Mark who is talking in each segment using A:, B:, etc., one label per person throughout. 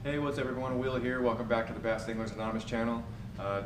A: Hey, what's up everyone? Will here. Welcome back to the Bass Anglers Anonymous channel.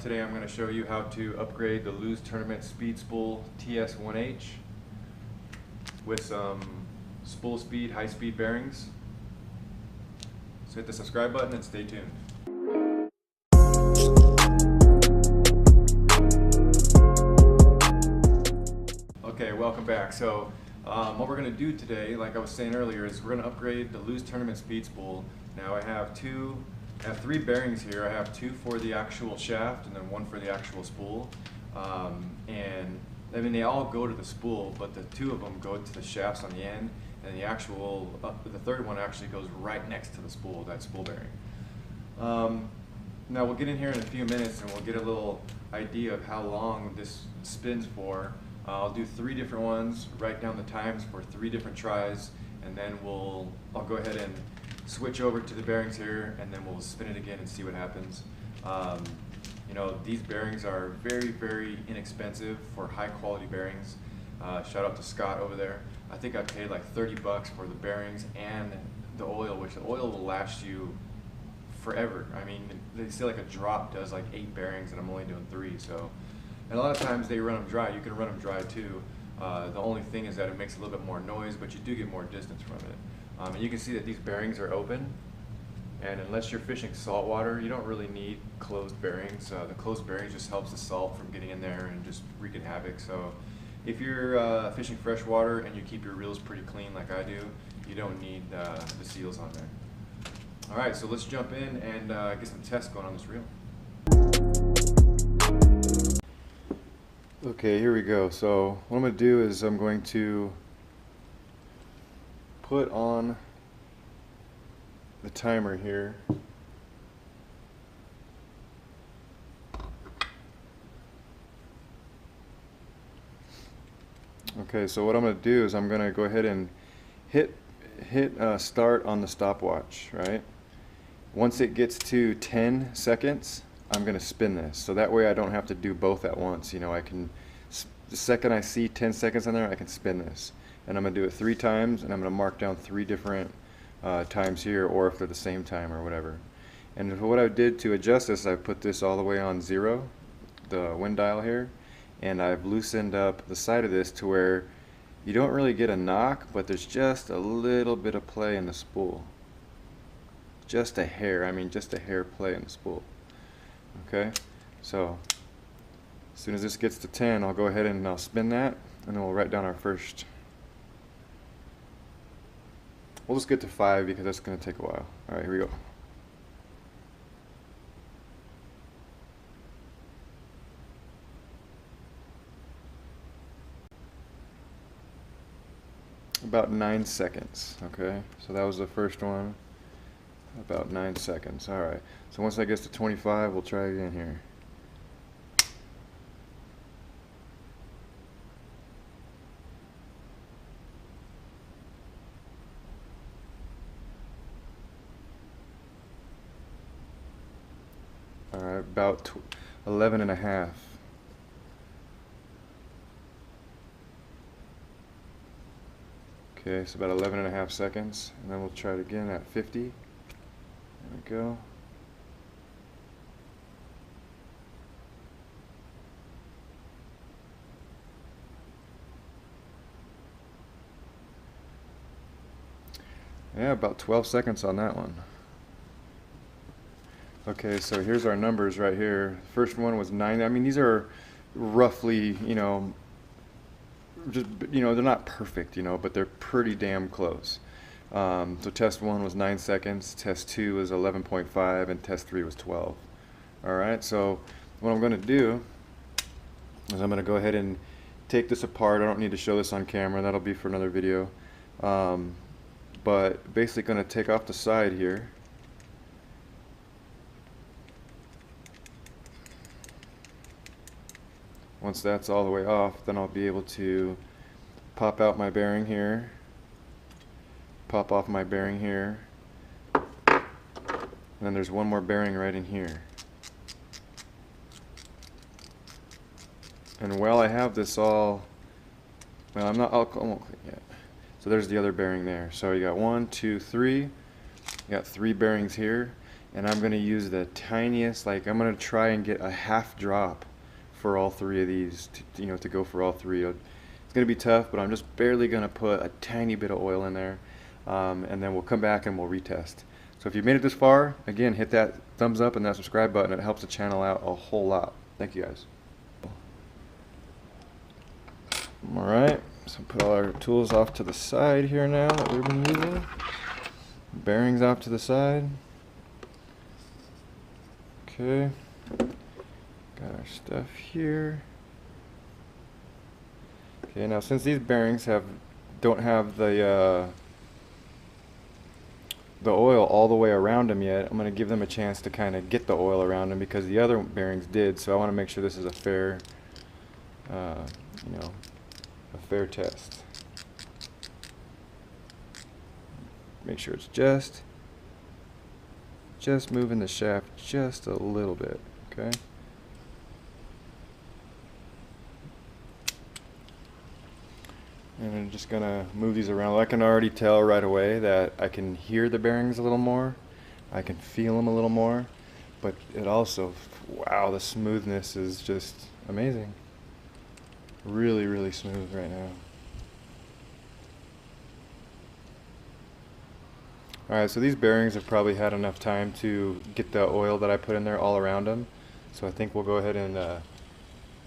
A: Today I'm going to show you how to upgrade the Lews Tournament Speed Spool TS1H with some SpoolSpeed high-speed bearings. So hit the subscribe button and stay tuned. Okay, welcome back. So what we're going to do today, like I was saying earlier, is we're going to upgrade the Lews Tournament Speed Spool. Now I have three bearings here. I have two for the actual shaft and then one for the actual spool. And I mean they all go to the spool, but the two of them go to the shafts on the end, and the third one actually goes right next to the spool, that spool bearing. Now we'll get in here in a few minutes and we'll get a little idea of how long this spins for. I'll do three different ones, write down the times for three different tries, and then I'll go ahead and switch over to the bearings here, and then we'll spin it again and see what happens. You know, these bearings are very, very inexpensive for high quality bearings. Shout out to Scott over there. I think I paid like 30 bucks for the bearings and the oil, which the oil will last you forever. I mean, they say like a drop does like 8 bearings and I'm only doing 3, so. And a lot of times they run them dry. You can run them dry too. The only thing is that it makes a little bit more noise, but you do get more distance from it. And you can see that these bearings are open, and unless you're fishing saltwater, you don't really need closed bearings. The closed bearings just helps the salt from getting in there and just wreaking havoc. So if you're fishing freshwater and you keep your reels pretty clean like I do, you don't need the seals on there. Alright, so let's jump in and get some tests going on this reel. Okay, here we go. So what I'm going to do is I'm going to put on the timer here. Okay, so what I'm going to do is I'm going to go ahead and hit start on the stopwatch, right? Once it gets to 10 seconds, I'm going to spin this, so that way I don't have to do both at once. You know, I can, the second I see 10 seconds on there, I can spin this. And I'm going to do it 3 times, and I'm going to mark down 3 different times here, or if they're the same time or whatever. And what I did to adjust this, I put this all the way on 0, the wind dial here, and I've loosened up the side of this to where you don't really get a knock, but there's just a little bit of play in the spool. Just a hair, I mean just a hair play in the spool. Okay, so as soon as this gets to 10, I'll go ahead and I'll spin that, and then we'll write down our first. We'll just get to 5 because that's going to take a while. Alright, here we go. About 9 seconds. Okay, so that was the first one. About 9 seconds. Alright, so once that gets to 25, we'll try again here. Alright, about 11 and a half. Okay, so about 11 and a half seconds, and then we'll try it again at 50. There we go. Yeah, about 12 seconds on that one. Okay, so here's our numbers right here. First one was 9. I mean, these are roughly, you know, just, you know, they're not perfect, you know, but they're pretty damn close. So test 1 was 9 seconds, test 2 was 11.5, and test 3 was 12. Alright, so what I'm going to do is I'm going to go ahead and take this apart. I don't need to show this on camera, that'll be for another video. But basically going to take off the side here. Once that's all the way off, then I'll be able to pop out my bearing here, pop off my bearing here, and then there's one more bearing right in here. And while I have this all, well, I won't click yet. So there's the other bearing there. So you got 1, 2, 3, got 3 bearings here, and I'm going to use the tiniest, like I'm going to try and get a half drop for all 3 of these, to go for all 3. It's going to be tough, but I'm just barely going to put a tiny bit of oil in there, and then we'll come back and we'll retest. So if you've made it this far, again, hit that thumbs up and that subscribe button. It helps the channel out a whole lot. Thank you guys. Alright, so put all our tools off to the side here now that we've been using. Bearings off to the side. Okay, got our stuff here. Okay, now since these bearings don't have the oil all the way around them yet, I'm going to give them a chance to kind of get the oil around them because the other bearings did. So I want to make sure this is a fair, a fair test. Make sure it's just moving the shaft just a little bit, okay? And I'm just gonna move these around. I can already tell right away that I can hear the bearings a little more, I can feel them a little more, but it also, wow, the smoothness is just amazing. Really, really smooth right now. Alright, so these bearings have probably had enough time to get the oil that I put in there all around them. So I think we'll go ahead and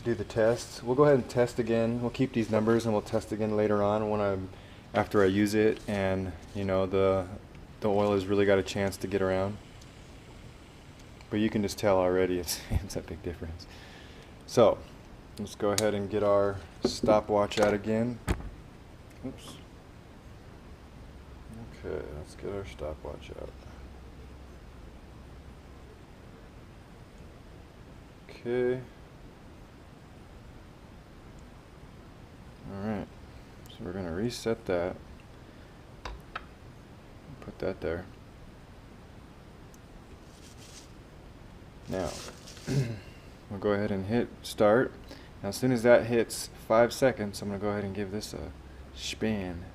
A: do the test. We'll go ahead and test again. We'll keep these numbers and we'll test again later on after I use it and the oil has really got a chance to get around. But you can just tell already it's a big difference. So let's go ahead and get our stopwatch out again. Oops. Okay, let's get our stopwatch out. Okay. Alright, so we're going to reset that. Put that there. Now, we'll go ahead and hit start. Now as soon as that hits 5 seconds, I'm going to go ahead and give this a spin.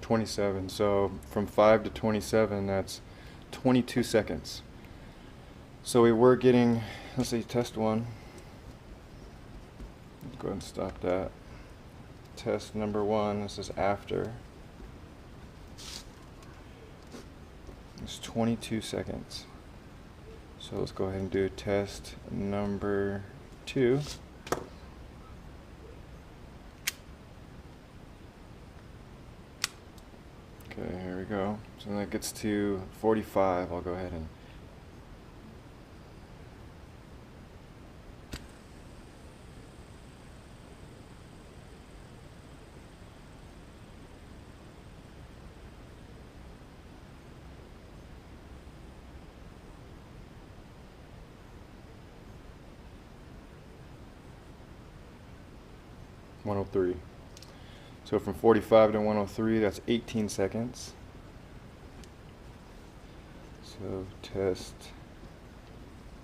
A: .27, so from 5 to 27, that's 22 seconds. So we were getting, let's see, test 1. Let's go ahead and stop that. Test number 1, this is after. It's 22 seconds. So let's go ahead and do test number 2. Okay, here we go. So when that gets to 45, I'll go ahead and .103. So from 45 to 103, that's 18 seconds. So test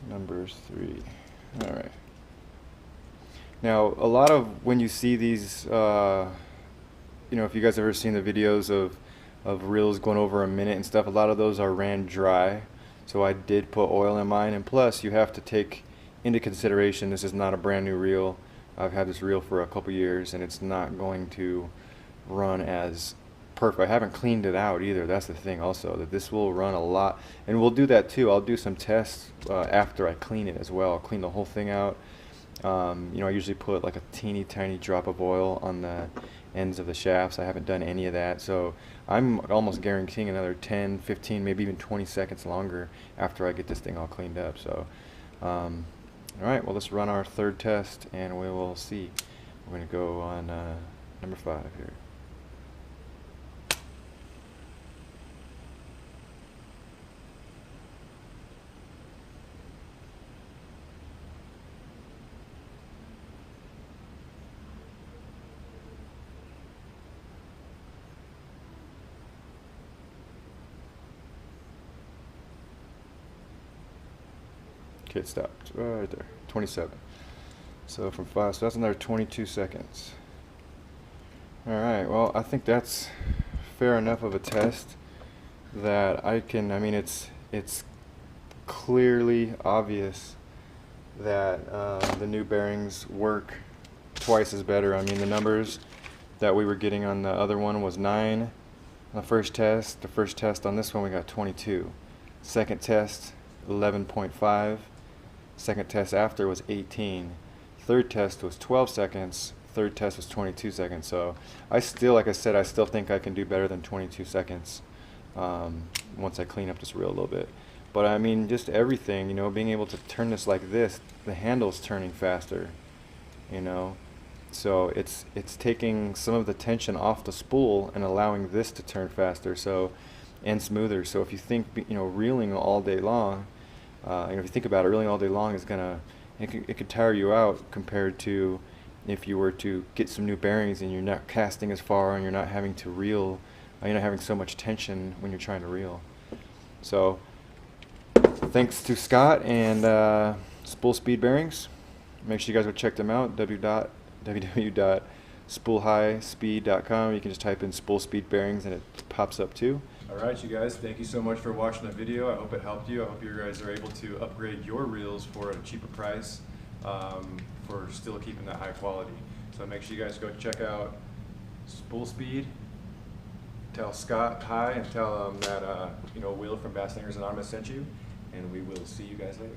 A: numbers 3. All right. Now, a lot of when you see these, if you guys ever seen the videos of reels going over a minute and stuff, a lot of those are ran dry. So I did put oil in mine, and plus you have to take into consideration this is not a brand new reel. I've had this reel for a couple years and it's not going to run as perfect. I haven't cleaned it out either. That's the thing also, that this will run a lot, and we'll do that too. I'll do some tests after I clean it as well. I'll clean the whole thing out. I usually put like a teeny tiny drop of oil on the ends of the shafts. I haven't done any of that, so I'm almost guaranteeing another 10, 15, maybe even 20 seconds longer after I get this thing all cleaned up. So alright, well, let's run our third test and we will see. We're going to go on number 5 here. Okay, it stopped right there. 27. So from 5, so that's another 22 seconds. Alright, well, I think that's fair enough of a test that I mean, it's clearly obvious that the new bearings work twice as better. I mean, the numbers that we were getting on the other one was 9 on the first test. The first test on this one we got 22. Second test 11.5. Second test after was 18. Third test was 12 seconds. Third test was 22 seconds. So I still, like I said, I still think I can do better than 22 seconds once I clean up this reel a little bit. But I mean, just everything, you know, being able to turn this like this, the handle's turning faster, you know. So it's taking some of the tension off the spool and allowing this to turn faster, so, and smoother. So if you think, you know, reeling all day long, if you think about it, reeling all day long is it could tire you out compared to if you were to get some new bearings and you're not casting as far and you're not having to reel, you're not having so much tension when you're trying to reel. So thanks to Scott and SpoolSpeed bearings. Make sure you guys go check them out. www.spoolhighspeed.com. You can just type in SpoolSpeed bearings and it pops up too. Alright, you guys, thank you so much for watching the video. I hope it helped you. I hope you guys are able to upgrade your reels for a cheaper price for still keeping that high quality. So make sure you guys go check out SpoolSpeed. Tell Scott hi and tell him that you know, Will from Bass Anglers Anonymous sent you, and we will see you guys later.